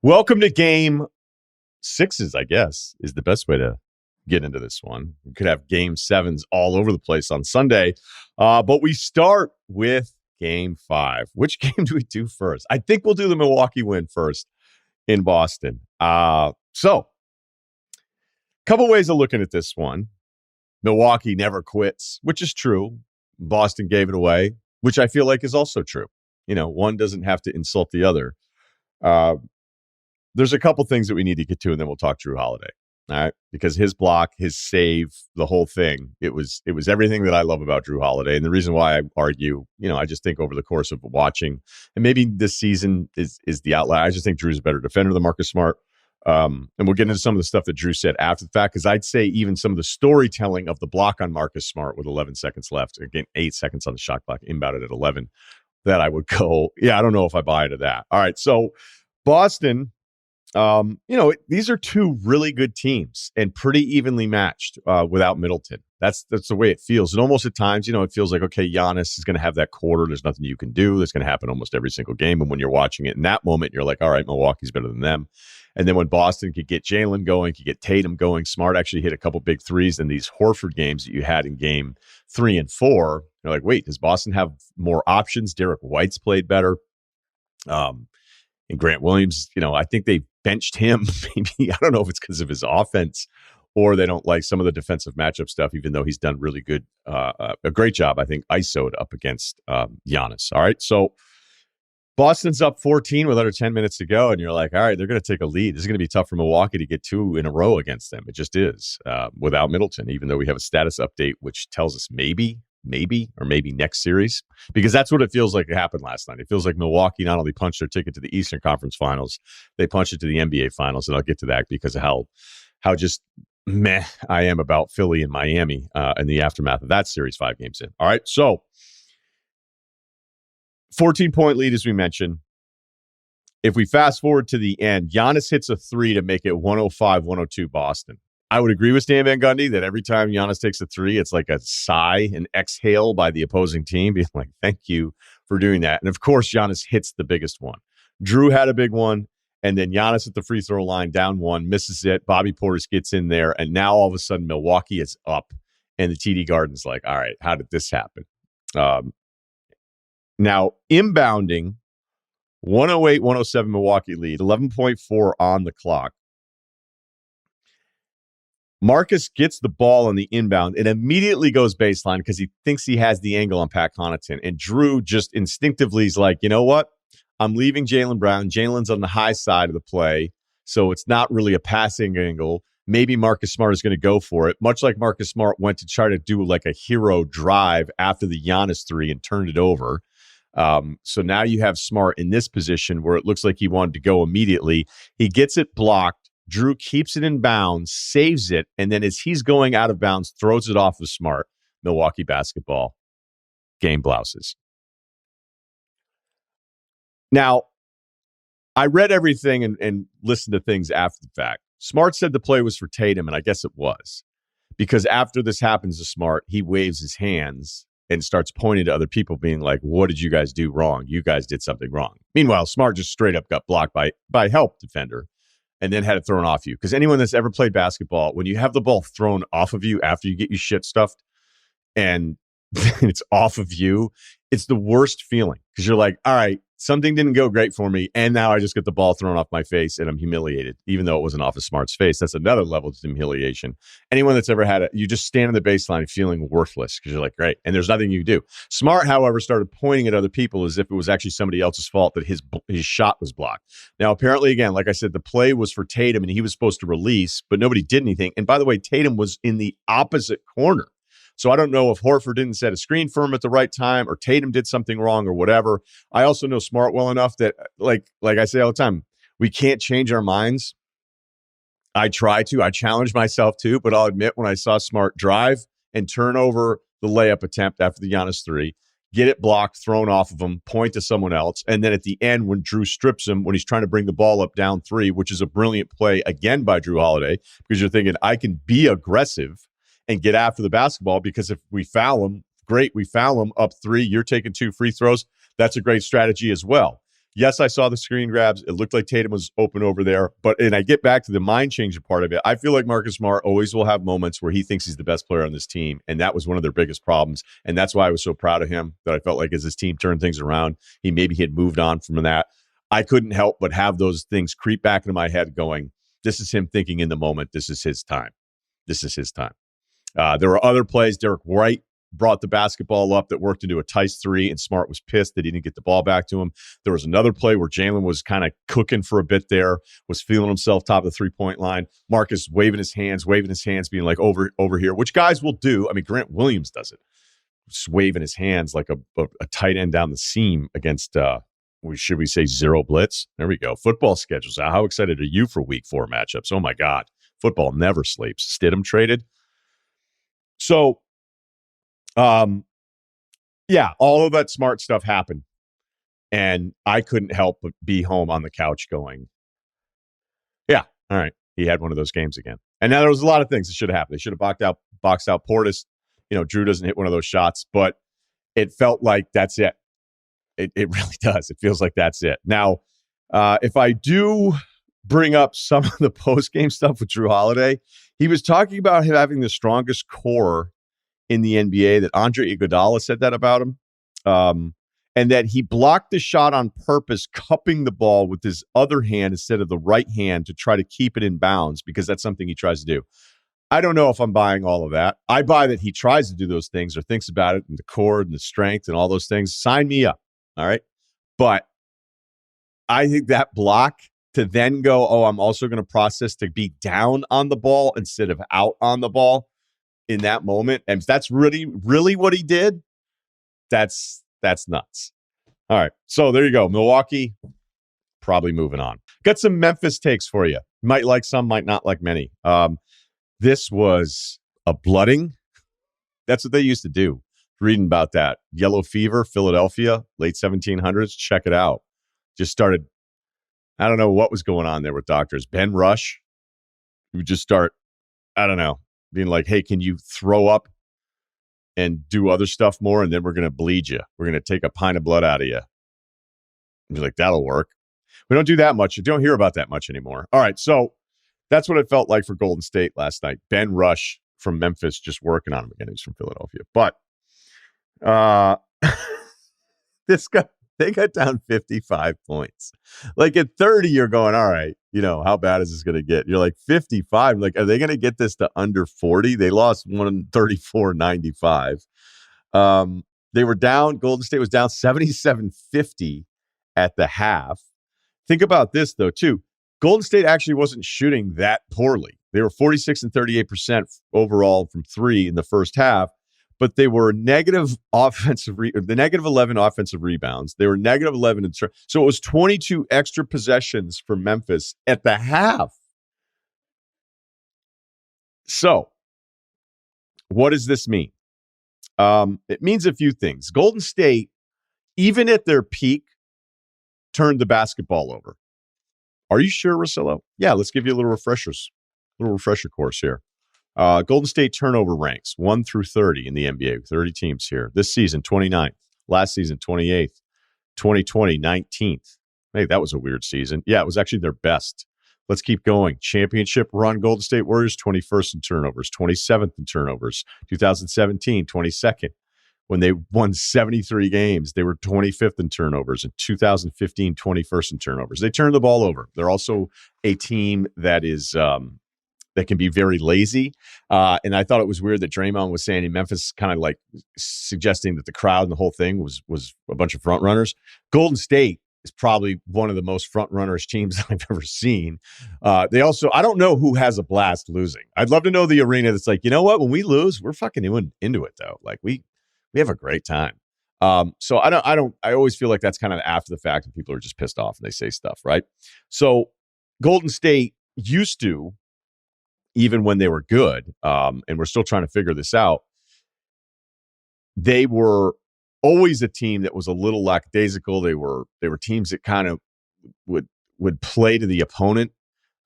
Welcome to game sixes, I guess, is the best way to get into this one. We could have game sevens all over the place on Sunday, but we start with game five. Which game do we do first? I think we'll do the Milwaukee win first in Boston. So, couple ways of looking at this one. Milwaukee never quits, which is true. Boston gave it away, which I feel like is also true. You know, one doesn't have to insult the other. There's a couple things that we need to get to, and then we'll talk Jrue Holiday. All right, because his block, his save, the whole thing, it was everything that I love about Jrue Holiday. And the reason why I argue, I just think over the course of watching, and maybe this season is the outlier. I just think Jrue's a better defender than Marcus Smart. And we'll get into some of the stuff that Jrue said after the fact, because I'd say even some of the storytelling of the block on Marcus Smart with 11 seconds left, again, 8 seconds on the shot clock, inbounded at 11, that I would go, I don't know if I buy into that. All right, so Boston, these are two really good teams and pretty evenly matched without Middleton. That's the way it feels. And almost at times, it feels like, okay, Giannis is going to have that quarter. There's nothing you can do. That's going to happen almost every single game. And when you're watching it in that moment, you're like, all right, Milwaukee's better than them. And then when Boston could get Jalen going, could get Tatum going, Smart actually hit a couple big threes in these Horford games that you had in game 3 and 4. You're like, wait, does Boston have more options? Derek White's played better. And Grant Williams, I think they benched him. Maybe, I don't know if it's because of his offense or they don't like some of the defensive matchup stuff, even though he's done really good, a great job, I think, ISO'd up against Giannis. All right, so Boston's up 14 with under 10 minutes to go, and you're like, all right, they're going to take a lead. This is going to be tough for Milwaukee to get 2 in a row against them. It just is without Middleton, even though we have a status update, which tells us maybe next series, because that's what it feels like it happened last night. It feels like Milwaukee not only punched their ticket to the Eastern Conference Finals, they punched it to the NBA Finals, and I'll get to that because of how just meh I am about Philly and Miami in the aftermath of that series 5 games in. All right, so 14-point lead, as we mentioned. If we fast forward to the end, Giannis hits a 3 to make it 105-102 Boston. I would agree with Stan Van Gundy that every time Giannis takes a 3, it's like a sigh, an exhale by the opposing team, being like, thank you for doing that. And of course, Giannis hits the biggest one. Jrue had a big one, and then Giannis at the free throw line, down 1, misses it. Bobby Portis gets in there, and now all of a sudden Milwaukee is up, and the TD Garden's like, all right, how did this happen? Now, inbounding, 108-107 Milwaukee lead, 11.4 on the clock. Marcus gets the ball on the inbound and immediately goes baseline because he thinks he has the angle on Pat Connaughton. And Jrue just instinctively is like, you know what? I'm leaving Jaylen Brown. Jalen's on the high side of the play, so it's not really a passing angle. Maybe Marcus Smart is going to go for it, much like Marcus Smart went to try to do like a hero drive after the Giannis 3 and turned it over. So now you have Smart in this position where it looks like he wanted to go immediately. He gets it blocked. Jrue keeps it in bounds, saves it, and then as he's going out of bounds, throws it off of Smart. Milwaukee basketball. Game blouses. Now, I read everything and listened to things after the fact. Smart said the play was for Tatum, and I guess it was. Because after this happens to Smart, he waves his hands and starts pointing to other people being like, what did you guys do wrong? You guys did something wrong. Meanwhile, Smart just straight up got blocked by help defender. And then had it thrown off you. Because anyone that's ever played basketball, when you have the ball thrown off of you after you get your shit stuffed and it's off of you, it's the worst feeling. Because you're like, all right, something didn't go great for me, and now I just get the ball thrown off my face, and I'm humiliated, even though it wasn't off of Smart's face. That's another level of humiliation. Anyone that's ever had it, you just stand on the baseline feeling worthless because you're like, great, and there's nothing you can do. Smart, however, started pointing at other people as if it was actually somebody else's fault that his shot was blocked. Now, apparently, again, like I said, the play was for Tatum, and he was supposed to release, but nobody did anything. And by the way, Tatum was in the opposite corner. So I don't know if Horford didn't set a screen for him at the right time or Tatum did something wrong or whatever. I also know Smart well enough that, like I say all the time, we can't change our minds. I try to. I challenge myself to, but I'll admit when I saw Smart drive and turn over the layup attempt after the Giannis 3, get it blocked, thrown off of him, point to someone else, and then at the end when Jrue strips him, when he's trying to bring the ball up down 3, which is a brilliant play again by Jrue Holiday, because you're thinking, I can be aggressive and get after the basketball, because if we foul him, great, we foul him up 3, you're taking 2 free throws. That's a great strategy as well. Yes, I saw the screen grabs. It looked like Tatum was open over there. And I get back to the mind changing part of it. I feel like Marcus Smart always will have moments where he thinks he's the best player on this team. And that was one of their biggest problems. And that's why I was so proud of him, that I felt like as his team turned things around, he had moved on from that. I couldn't help but have those things creep back into my head going, this is him thinking in the moment. This is his time. This is his time. There were other plays. Derek White brought the basketball up that worked into a Tice 3, and Smart was pissed that he didn't get the ball back to him. There was another play where Jalen was kind of cooking for a bit there, was feeling himself top of the three-point line. Marcus waving his hands, being like, over here, which guys will do. I mean, Grant Williams does it. Just waving his hands like a tight end down the seam against, should we say, zero blitz? There we go. Football schedules. How excited are you for week 4 matchups? Oh, my God. Football never sleeps. Stidham traded. So, yeah, all of that Smart stuff happened. And I couldn't help but be home on the couch going, yeah, all right. He had one of those games again. And now there was a lot of things that should have happened. They should have boxed out Portis. Jrue doesn't hit one of those shots, but it felt like that's it. It really does. It feels like that's it. Now, if I do bring up some of the post-game stuff with Jrue Holiday, he was talking about him having the strongest core in the NBA, that Andre Iguodala said that about him, and that he blocked the shot on purpose, cupping the ball with his other hand instead of the right hand to try to keep it in bounds, because that's something he tries to do. I don't know if I'm buying all of that. I buy that he tries to do those things or thinks about it, and the core and the strength and all those things. Sign me up. All right. But I think that block to then go, oh, I'm also going to process to be down on the ball instead of out on the ball in that moment, and if that's really, really what he did, that's nuts. All right, so there you go. Milwaukee, probably moving on. Got some Memphis takes for you. Might like some, might not like many. This was a blooding. That's what they used to do. Reading about that. Yellow fever, Philadelphia, late 1700s. Check it out. Just started, I don't know what was going on there with doctors. Ben Rush, who would just start, I don't know, being like, hey, can you throw up and do other stuff more? And then we're going to bleed you. We're going to take a pint of blood out of you. And you're like, that'll work. We don't do that much. You don't hear about that much anymore. All right. So that's what it felt like for Golden State last night. Ben Rush from Memphis just working on him again. He's from Philadelphia. But they got down 55 points. Like at 30, you're going, all right, how bad is this going to get? You're like 55. Like, are they going to get this to under 40? They lost 134-95. They were down. Golden State was down 77-50 at the half. Think about this, though, too. Golden State actually wasn't shooting that poorly. They were 46 and 38% overall from 3 in the first half. But they were negative the negative 11 offensive rebounds. They were negative 11 so it was 22 extra possessions for Memphis at the half. So what does this mean? It means a few things. Golden State, even at their peak, turned the basketball over. Are you sure, Russillo? Yeah, let's give you a little refresher course here. Golden State turnover ranks 1 through 30 in the NBA, 30 teams here. This season, 29th. Last season, 28th. 2020, 19th. Hey, that was a weird season. Yeah, it was actually their best. Let's keep going. Championship run, Golden State Warriors, 21st in turnovers, 27th in turnovers. 2017, 22nd. When they won 73 games, they were 25th in turnovers. In 2015, 21st in turnovers. They turned the ball over. They're also a team that is that can be very lazy. And I thought it was weird that Draymond was saying in Memphis, kind of like suggesting that the crowd and the whole thing was a bunch of front runners. Golden State is probably one of the most front runners teams I've ever seen. They also, I don't know who has a blast losing. I'd love to know the arena that's like, you know what, when we lose, we're fucking into it though. Like we have a great time. So I always feel like that's kind of after the fact and people are just pissed off and they say stuff, right? So Golden State used to, even when they were good, and we're still trying to figure this out, they were always a team that was a little lackadaisical. They were teams that kind of would play to the opponent.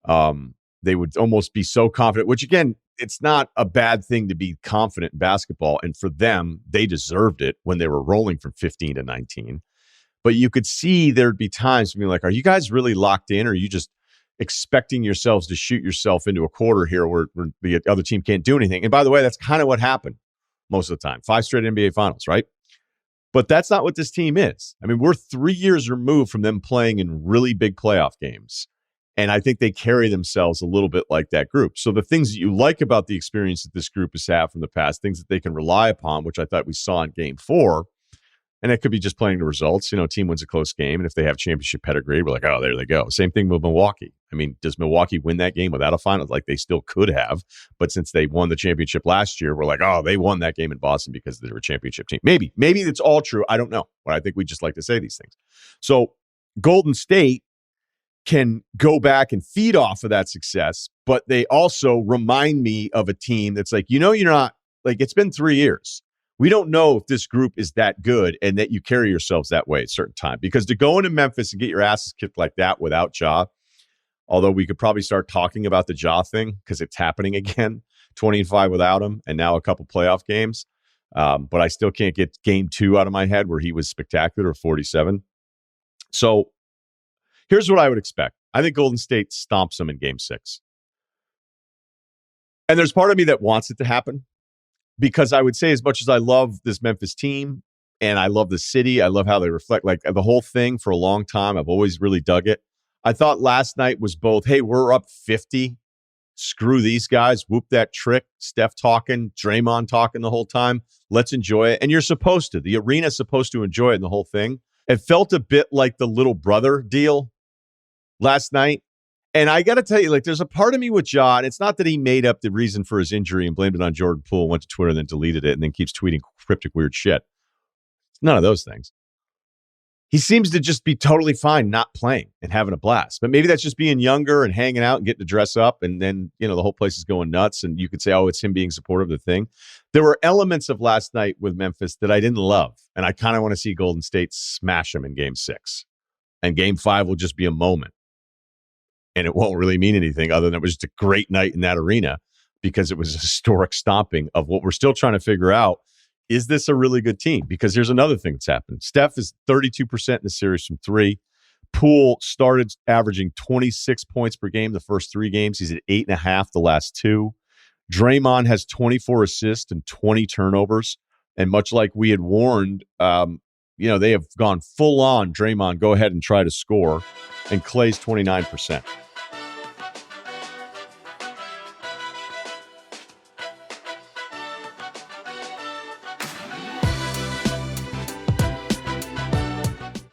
They would almost be so confident, which again, it's not a bad thing to be confident in basketball. And for them, they deserved it when they were rolling from 15 to 19. But you could see there'd be times being like, are you guys really locked in? Or are you just expecting yourselves to shoot yourself into a quarter here where the other team can't do anything? And by the way, that's kind of what happened most of the time. 5 straight NBA finals, right? But that's not what this team is. I mean, we're 3 years removed from them playing in really big playoff games. And I think they carry themselves a little bit like that group. So the things that you like about the experience that this group has had from the past, things that they can rely upon, which I thought we saw in game 4, and it could be just playing the results. Team wins a close game, and if they have championship pedigree, we're like, oh, there they go. Same thing with Milwaukee. I mean, does Milwaukee win that game without a final? Like, they still could have, but since they won the championship last year, we're like, oh, they won that game in Boston because they were a championship team. Maybe it's all true. I don't know, but I think we just like to say these things. So Golden State can go back and feed off of that success, but they also remind me of a team that's like, you're not, like, it's been 3 years. We don't know if this group is that good and that you carry yourselves that way at a certain time. Because to go into Memphis and get your asses kicked like that without Ja, although we could probably start talking about the Ja thing because it's happening again, 20-5 without him, and now a couple playoff games. But I still can't get game 2 out of my head where he was spectacular, 47. So here's what I would expect. I think Golden State stomps them in game 6. And there's part of me that wants it to happen. Because I would say, as much as I love this Memphis team and I love the city, I love how they reflect, like, the whole thing for a long time. I've always really dug it. I thought last night was both, hey, we're up 50. Screw these guys. Whoop that trick. Steph talking, Draymond talking the whole time. Let's enjoy it. And you're supposed to. The arena's supposed to enjoy it in the whole thing. It felt a bit like the little brother deal last night. And I got to tell you, like, there's a part of me with Ja, and it's not that he made up the reason for his injury and blamed it on Jordan Poole, went to Twitter and then deleted it and then keeps tweeting cryptic weird shit. It's none of those things. He seems to just be totally fine not playing and having a blast. But maybe that's just being younger and hanging out and getting to dress up. And then, the whole place is going nuts. And you could say, oh, it's him being supportive of the thing. There were elements of last night with Memphis that I didn't love. And I kind of want to see Golden State smash them in game 6. And game 5 will just be a moment. And it won't really mean anything other than it was just a great night in that arena because it was a historic stomping of what we're still trying to figure out. Is this a really good team? Because here's another thing that's happened. Steph is 32% in the series from 3. Poole started averaging 26 points per game the first 3 games. He's at 8.5 the last 2. Draymond has 24 assists and 20 turnovers. And much like we had warned, they have gone full on Draymond, go ahead and try to score. And Klay's 29%.